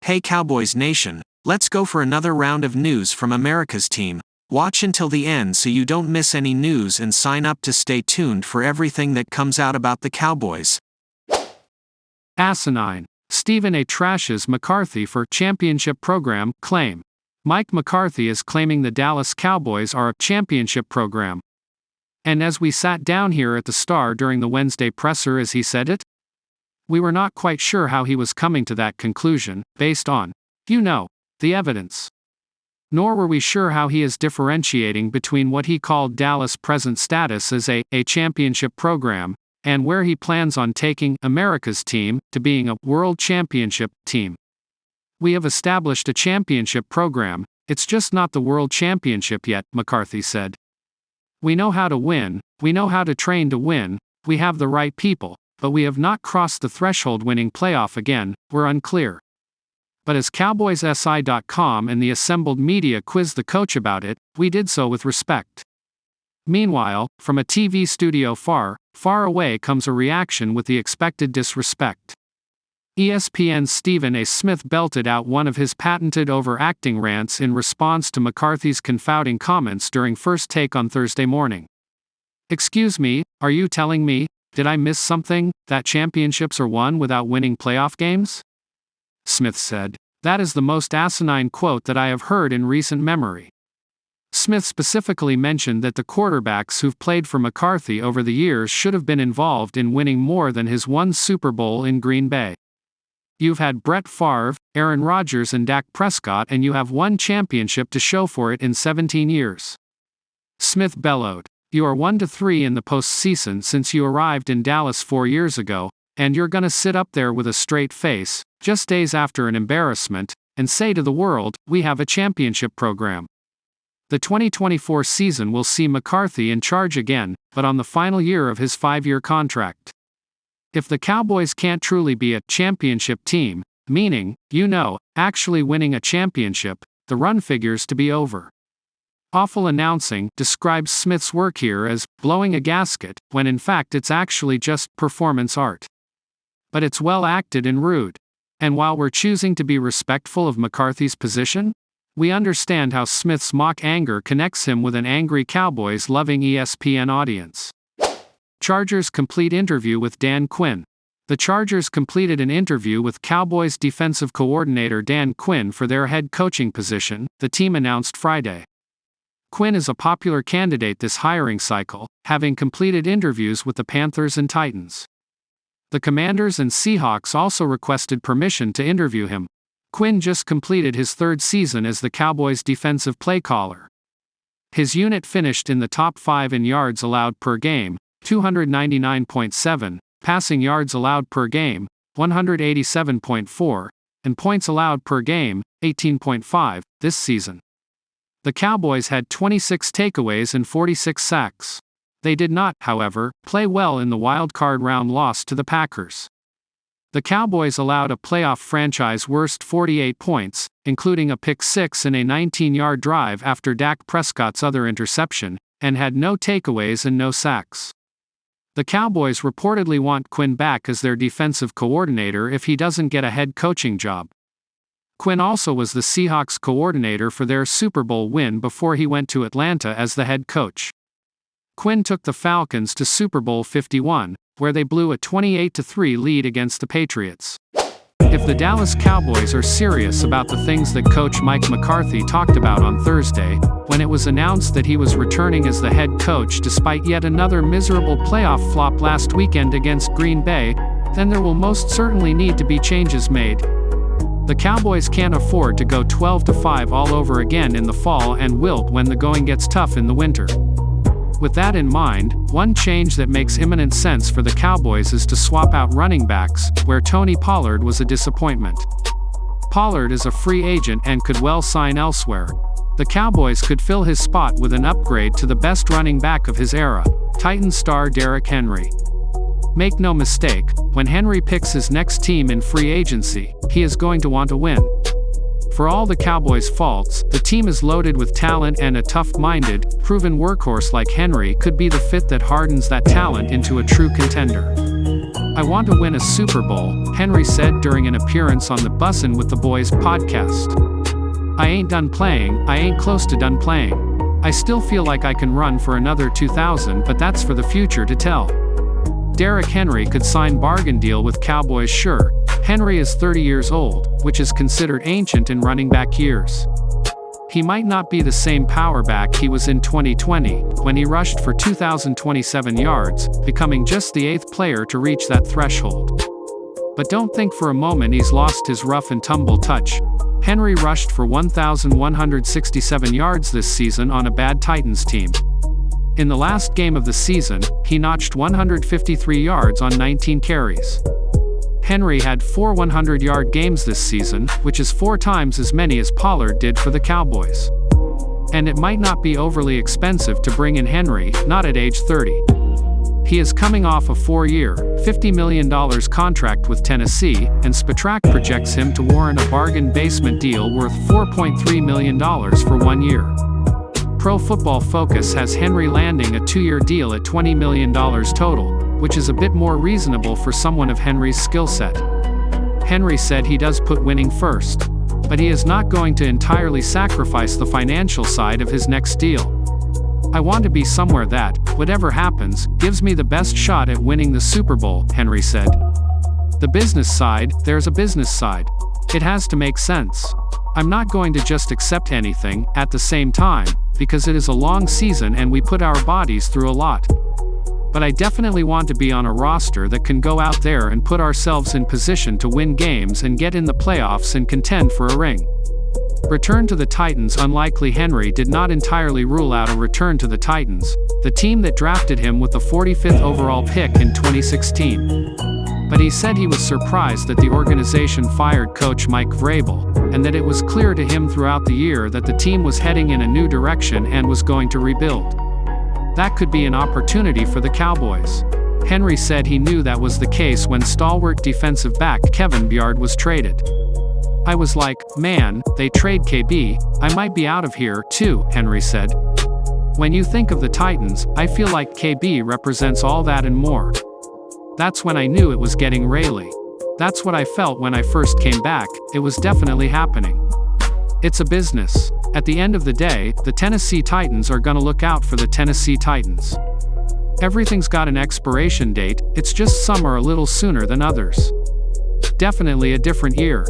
Hey Cowboys Nation, let's go for another round of news from America's team. Watch until the end so you don't miss any news and sign up to stay tuned for everything that comes out about the Cowboys. Asinine. Stephen A. trashes McCarthy for championship program claim. Mike McCarthy is claiming the Dallas Cowboys are a championship program. And as we sat down here at the Star during the Wednesday presser as he said it, we were not quite sure how he was coming to that conclusion, based on, the evidence. Nor were we sure how he is differentiating between what he called Dallas' present status as a championship program, and where he plans on taking America's team to being a world championship team. We have established a championship program, it's just not the world championship yet, McCarthy said. We know how to win, we know how to train to win, we have the right people, but we have not crossed the threshold winning playoff again, we're unclear. But as CowboysSI.com and the assembled media quizzed the coach about it, we did so with respect. Meanwhile, from a TV studio far, far away comes a reaction with the expected disrespect. ESPN's Stephen A. Smith belted out one of his patented overacting rants in response to McCarthy's confounding comments during First Take on Thursday morning. Excuse me, are you telling me, did I miss something, that championships are won without winning playoff games? Smith said. That is the most asinine quote that I have heard in recent memory. Smith specifically mentioned that the quarterbacks who've played for McCarthy over the years should have been involved in winning more than his one Super Bowl in Green Bay. You've had Brett Favre, Aaron Rodgers and Dak Prescott and you have one championship to show for it in 17 years. Smith bellowed. You are 1-3 in the postseason since you arrived in Dallas 4 years ago, and you're gonna sit up there with a straight face, just days after an embarrassment, and say to the world, we have a championship program. The 2024 season will see McCarthy in charge again, but on the final year of his 5-year contract. If the Cowboys can't truly be a championship team, meaning, actually winning a championship, the run figures to be over. Awful announcing describes Smith's work here as blowing a gasket, when in fact it's actually just performance art. But it's well acted and rude. And while we're choosing to be respectful of McCarthy's position, we understand how Smith's mock anger connects him with an angry Cowboys-loving ESPN audience. Chargers complete interview with Dan Quinn. The Chargers completed an interview with Cowboys defensive coordinator Dan Quinn for their head coaching position, the team announced Friday. Quinn is a popular candidate this hiring cycle, having completed interviews with the Panthers and Titans. The Commanders and Seahawks also requested permission to interview him. Quinn just completed his 3rd season as the Cowboys' defensive play caller. His unit finished in the top 5 in yards allowed per game, 299.7, passing yards allowed per game, 187.4, and points allowed per game, 18.5, this season. The Cowboys had 26 takeaways and 46 sacks. They did not, however, play well in the wild-card round loss to the Packers. The Cowboys allowed a playoff franchise-worst 48 points, including a pick-6 and a 19-yard drive after Dak Prescott's other interception, and had no takeaways and no sacks. The Cowboys reportedly want Quinn back as their defensive coordinator if he doesn't get a head coaching job. Quinn also was the Seahawks coordinator for their Super Bowl win before he went to Atlanta as the head coach. Quinn took the Falcons to Super Bowl 51, where they blew a 28-3 lead against the Patriots. If the Dallas Cowboys are serious about the things that coach Mike McCarthy talked about on Thursday, when it was announced that he was returning as the head coach despite yet another miserable playoff flop last weekend against Green Bay, then there will most certainly need to be changes made. The Cowboys can't afford to go 12-5 all over again in the fall and wilt when the going gets tough in the winter. With that in mind, one change that makes imminent sense for the Cowboys is to swap out running backs, where Tony Pollard was a disappointment. Pollard is a free agent and could well sign elsewhere. The Cowboys could fill his spot with an upgrade to the best running back of his era, Titans star Derrick Henry. Make no mistake, when Henry picks his next team in free agency, he is going to want to win. For all the Cowboys' faults, the team is loaded with talent and a tough-minded, proven workhorse like Henry could be the fit that hardens that talent into a true contender. "I want to win a Super Bowl," Henry said during an appearance on the Bussin' with the Boys podcast. "I ain't done playing, I ain't close to done playing. I still feel like I can run for another 2,000, but that's for the future to tell." Derrick Henry could sign bargain deal with Cowboys. Sure, Henry is 30 years old, which is considered ancient in running back years. He might not be the same power back he was in 2020, when he rushed for 2,027 yards, becoming just the 8th player to reach that threshold. But don't think for a moment he's lost his rough and tumble touch. Henry rushed for 1,167 yards this season on a bad Titans team. In the last game of the season, he notched 153 yards on 19 carries. Henry had 4 100-yard games this season, which is 4 times as many as Pollard did for the Cowboys. And it might not be overly expensive to bring in Henry, not at age 30. He is coming off a 4-year, $50 million contract with Tennessee, and Spatrack projects him to warrant a bargain basement deal worth $4.3 million for 1 year. Pro Football Focus has Henry landing a 2-year deal at $20 million total, which is a bit more reasonable for someone of Henry's skill set. Henry said he does put winning first, but he is not going to entirely sacrifice the financial side of his next deal. "I want to be somewhere that, whatever happens, gives me the best shot at winning the Super Bowl," Henry said. "The business side, there's a business side. It has to make sense. I'm not going to just accept anything, at the same time, because it is a long season and we put our bodies through a lot. But I definitely want to be on a roster that can go out there and put ourselves in position to win games and get in the playoffs and contend for a ring." Return to the Titans. Unlikely. Henry did not entirely rule out a return to the Titans, the team that drafted him with the 45th overall pick in 2016. But he said he was surprised that the organization fired coach Mike Vrabel, and that it was clear to him throughout the year that the team was heading in a new direction and was going to rebuild. That could be an opportunity for the Cowboys. Henry said he knew that was the case when stalwart defensive back Kevin Byard was traded. "I was like, man, they trade KB, I might be out of here, too," Henry said. "When you think of the Titans, I feel like KB represents all that and more. That's when I knew it was getting really. That's what I felt when I first came back, it was definitely happening. It's a business. At the end of the day, the Tennessee Titans are gonna look out for the Tennessee Titans. Everything's got an expiration date, it's just some are a little sooner than others. Definitely a different year."